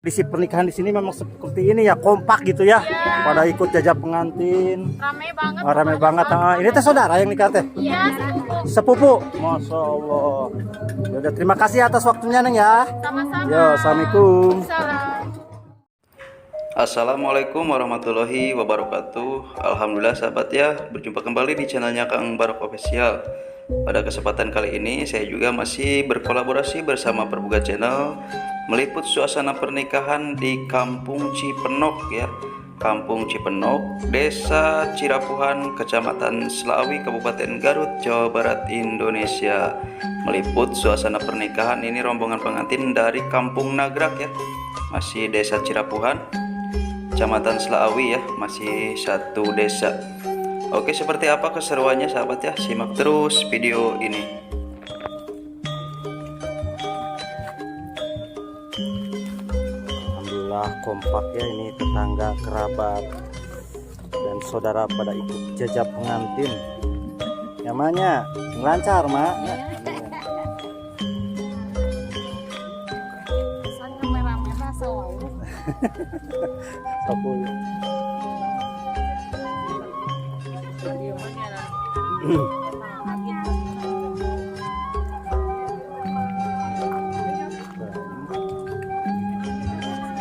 Tradisi pernikahan di sini memang seperti ini ya, kompak gitu ya. Iya. Pada ikut jajak pengantin. Rame banget. Oh, rame banget. Ini teh saudara yang nikah teh. Iya, Sepupu. Masya Allah. Yaudah, terima kasih atas waktunya Neng ya. sama-sama. Yo, assalamualaikum. Salam. Assalamualaikum warahmatullahi wabarakatuh. Alhamdulillah sahabat ya, berjumpa kembali di channelnya Kang Barok Official. Pada kesempatan kali ini saya juga masih berkolaborasi bersama Perbuga Channel, meliput suasana pernikahan di Kampung Cipenok ya. Kampung Cipenok, Desa Cirapuhan, Kecamatan Selawi, Kabupaten Garut, Jawa Barat, Indonesia. Meliput suasana pernikahan ini rombongan pengantin dari Kampung Nagrak ya. Masih Desa Cirapuhan, Kecamatan Selawi ya, masih satu desa. Oke, seperti apa keseruannya sahabat ya? Simak terus video ini. Alhamdulillah kompak ya, ini tetangga, kerabat, dan saudara pada ikut jajak pengantin. Namanya lancar mak. Merah-merah sawah. Sepuluh.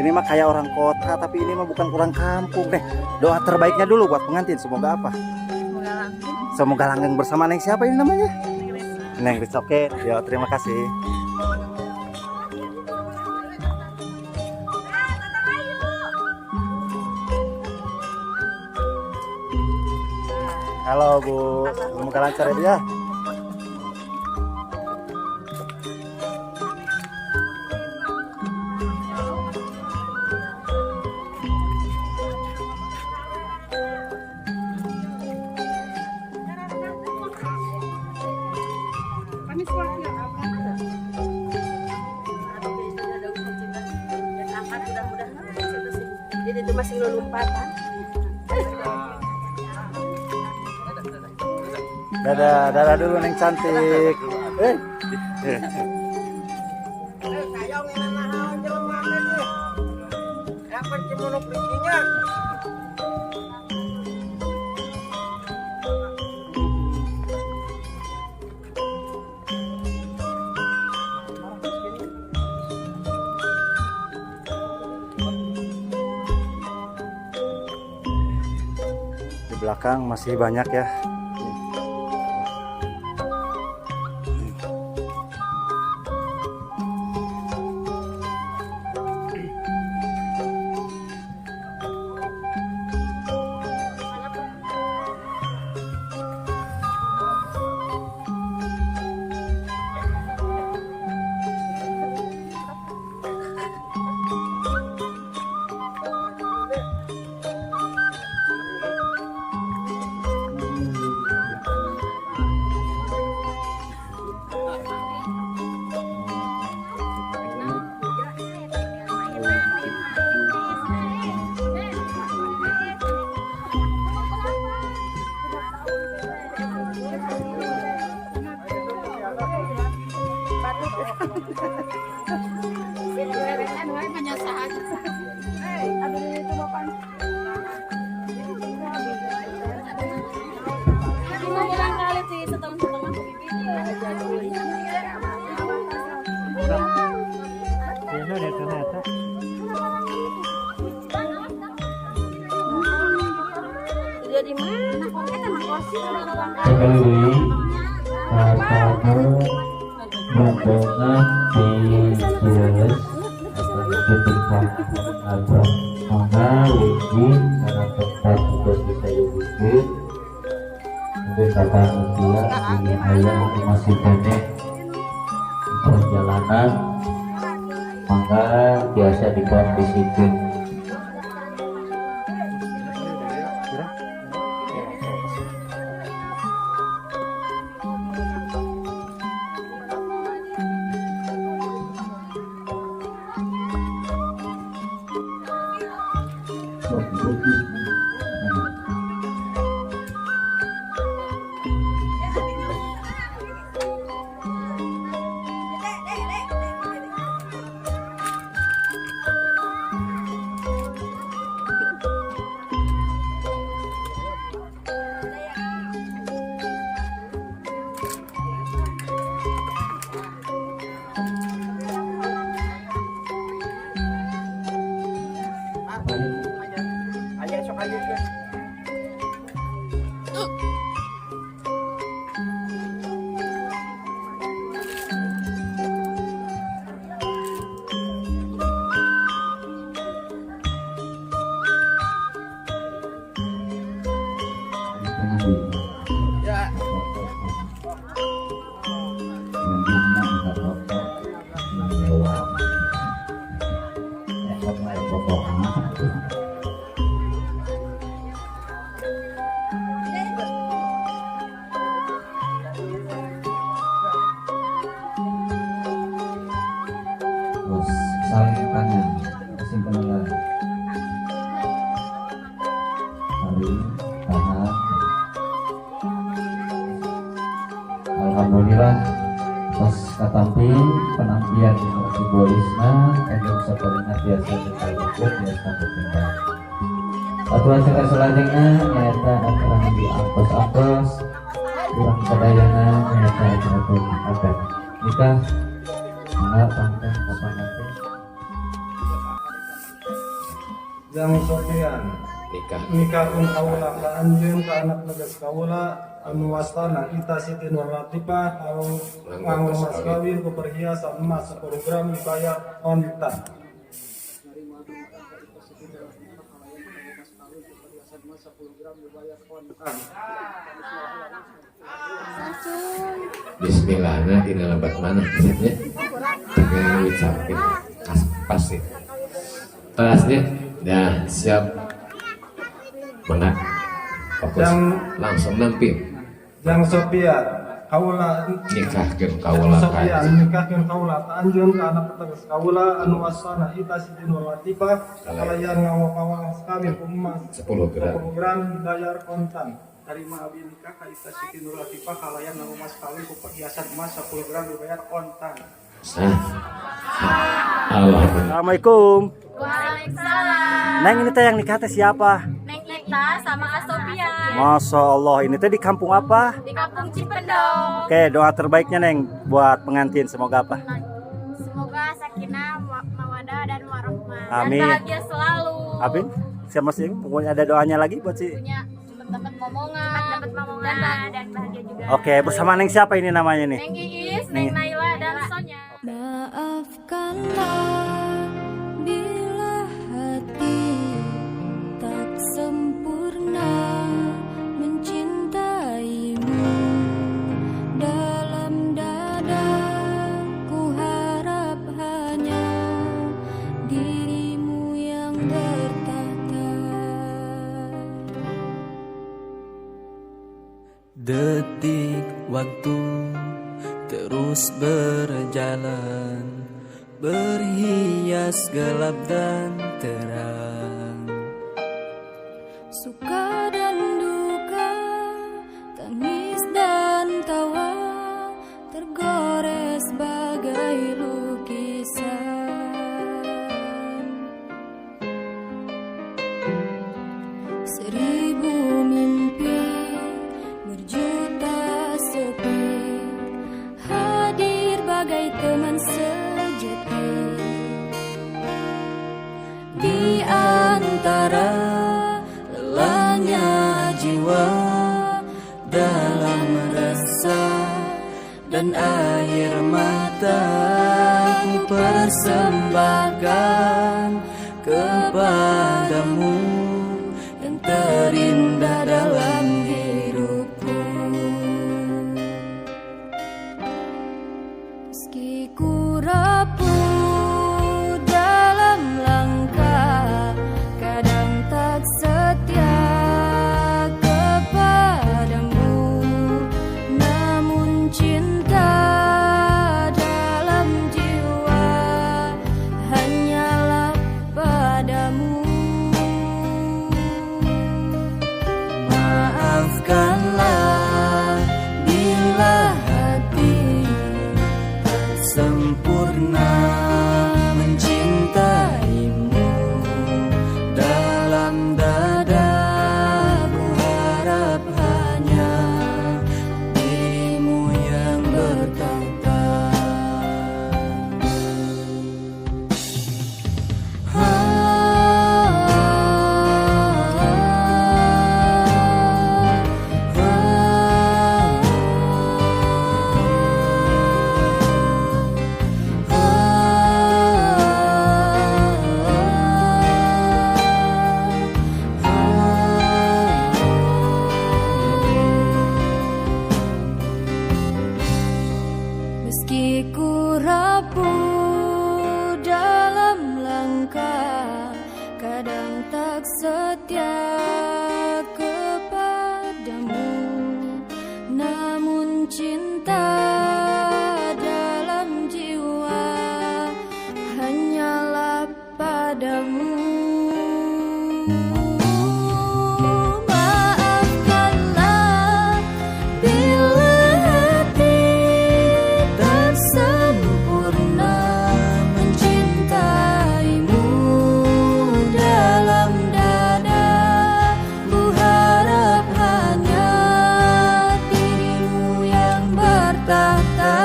Ini mah kayak orang kota, tapi ini mah bukan kurang kampung deh. Doa terbaiknya dulu buat pengantin, semoga apa? Semoga langgeng bersama Neng, siapa ini namanya? Neng Ris. Oke, ya terima kasih. Halo Bu, semoga lancar ya Bu ya. Jadi itu masih lompatan. Dadah, dadah dulu Neng cantik. Di belakang masih banyak ya. Di mana? Melalui rombongan di Ciles atau di Kampung Nagrak, maka wiji karena tempat juga kita yuk mungkin kata dia di ayam masih pendek perjalanan, maka biasa dikondisikan. Terus saling tangan, simpan lagi. Saling tahan. Alhamdulillah, pas katampil penampilan simbolisna kanjeng saperina biasa dikalungkeun biasa bertindak. Aturan cara selanjutnya nyata aturan di angkos-angkos kurang sadayana nyata aturan adat nikah mangga pangkat kapan nanti Jang sopian nikah pun kaula ka anjeun ka anak negas kaula anu wastana ita Siti Nur Latifah nganggo mas kawin ku perhiasan emas 10 gram dibayar onta. Bismillahnya tina lebat mana ya? Jangan ucapin pasti. Tasnya, dah siap. Mana? Fokus. Langsung nampil. Jang sopian kaula Nikahkeun kaula sopian nikahkeun kaula ka anjeun ka anak tegas kaula anu wastana ita Siti Nur Latifah kalayan nganggo mas kawin ku emas 10 gram. 10 gram dibayar kontan. Terima abi nikah ka ita Siti Nur Latifah kalayan nganggo mas kawin ku perhiasan emas 10 gram dibayar kontan. Sah. Alhamdulillah. Assalamualaikum. Waalaikumsalam. Neng, ini teh yang nikah teh siapa? Neng Ita sama Asopian Masya Allah, ini teh di kampung apa? di kampung Cipendong. Oke, doa terbaiknya Neng buat pengantin semoga apa? Semoga sakinah, mawadah dan warohmah. Amin. Dan bahagia selalu. Amin. Siapa sih? Pokoknya ada doanya lagi buat si. Punya dapat momongan, dan bahagia juga. Oke, bersama Neng siapa ini namanya nih? Neng Iis, Neng Naila dan Sonya. Maafkanlah bila hati tak sempurna mencintaimu. Dalam dada ku harap hanya dirimu yang bertata. Detik waktu terus berjalan, berhias gelap dan terang. Suka dan duka, tangis dan tawa, tergores bagai lukisan. Seribu mimpi, berjuta sepi, hadir bagai teman sejati di antara lelahnya jiwa. Dalam resah dan air mata ku persembahkan kepadamu yang terindah dalam hidupku. Meski ku rapuh dalam langkah, kadang tak setia kepadamu, namun cinta dalam jiwa hanyalah tak setia kepadamu, namun cinta dalam jiwa hanyalah padamu. Maafkanlah bila hati tak sempurna mencintaimu dalam dada. Ku harap hanya dirimu yang bertahta.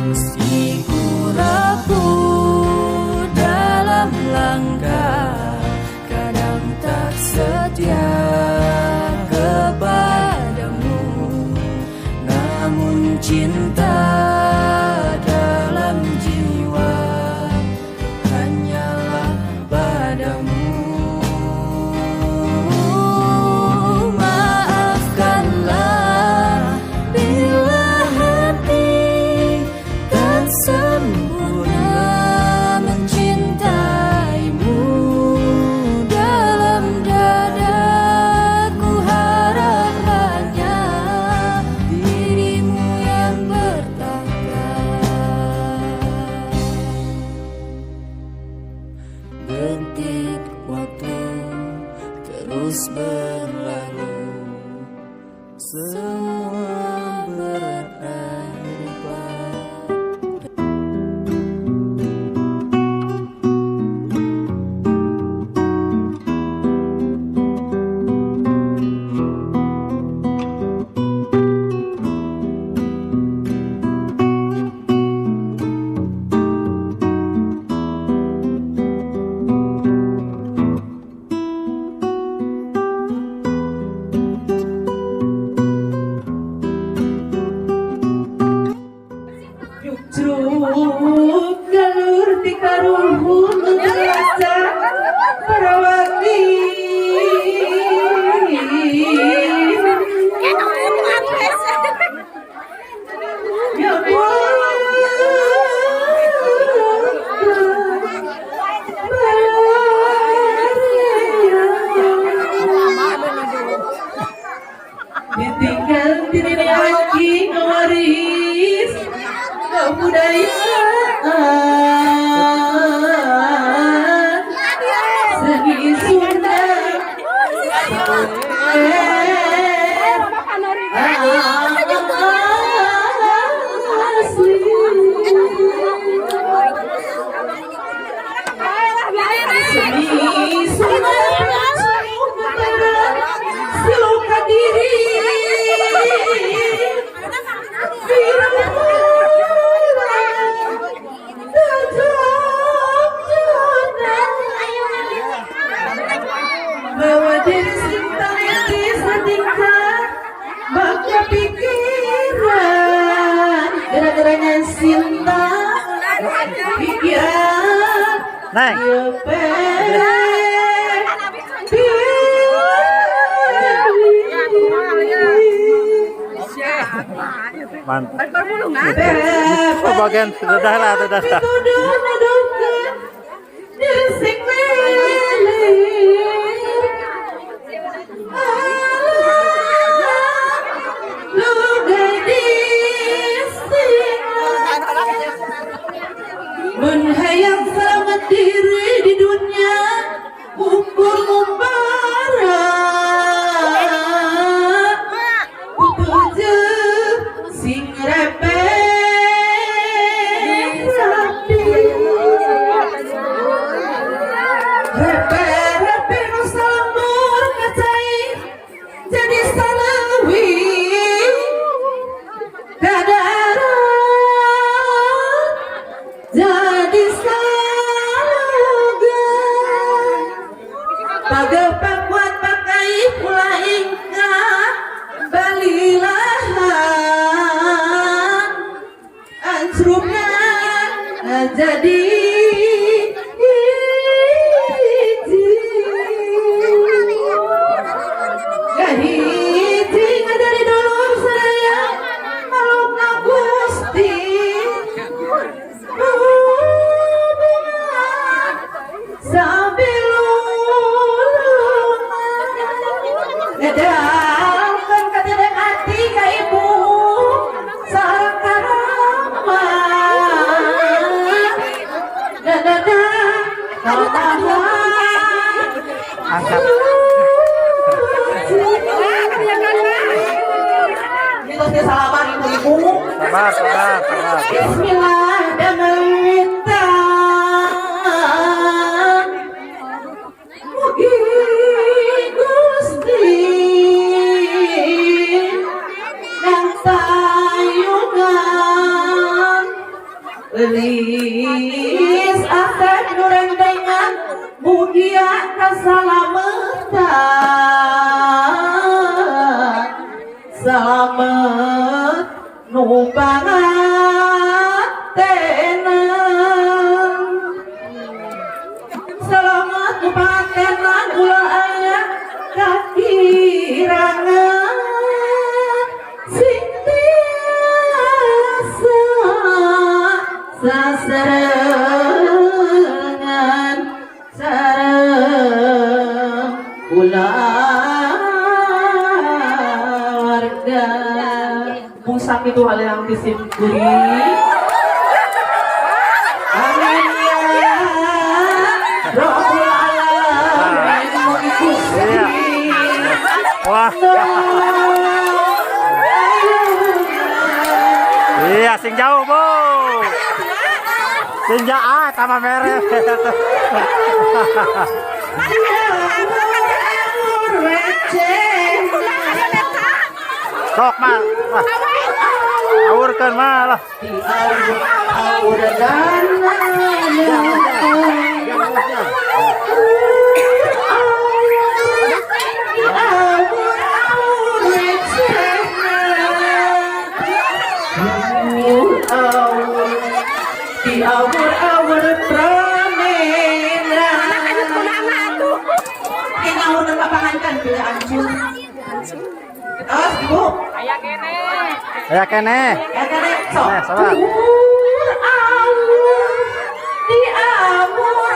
Meski ku rapuh dalam langkah, kadang tak setia kepadamu, namun cinta dalam jiwa hanyalah padamu. Maafkanlah bila hati tak sempurna mencintaimu dalam dada. Ku harap hanya dirimu yang bertahta. Detik waktu terus berlalu, semua berakhir pada Cuk galur ti karuhun rasa parawati. Ya ditinggal diri lagi ngewaris kebudayaan seni Sunda seni Sunda siluka diri bawa diri cinta di setingkat baka pikiran gara-garanya cinta pikiran Neng. Mantap. Oh, bagian sudah lah. Menghayang selamat diri di dunia ukur membara pupuju sing repe rapi Angkat. Itu dia salaman ibu-ibu. Sabar, sabar, sabar. Bismillah dan meminta Mugi Gusti dan tayungan Lis asep nurendengan mugia kasalamatan selamat nupangatenan selamat nupangatenan kula aya kakirangan sing tiasa sasarengan sareng keluarga mung sakitu hal yang disimpuli. Amin ya Rabbul alamin mugi Gusti. Wah. Iya, sing jauh, Bu. Sing jauh, sama mere. Sok, mah. Awurkeun mah lah. Awur pramena ini awur dan papangankan bila anjur terus ibu Aya kene. ya kene sok Sabar. awur di awur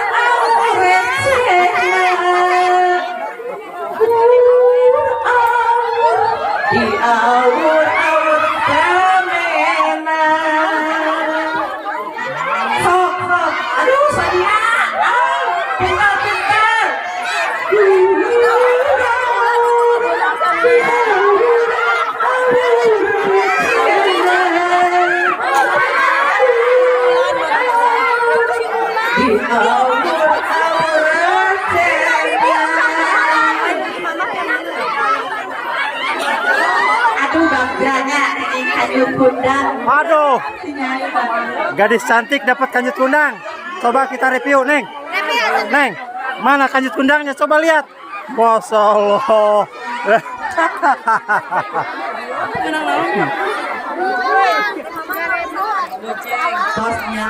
recehna awur di awur pramena sok aduh saya pintar aduh bagranya kanjut kundang. Aduh, gadis cantik dapat kanjut kundang. Coba kita review, Neng. Neng, mana kanjut kundangnya? Coba lihat. Masya Allah. Bosnya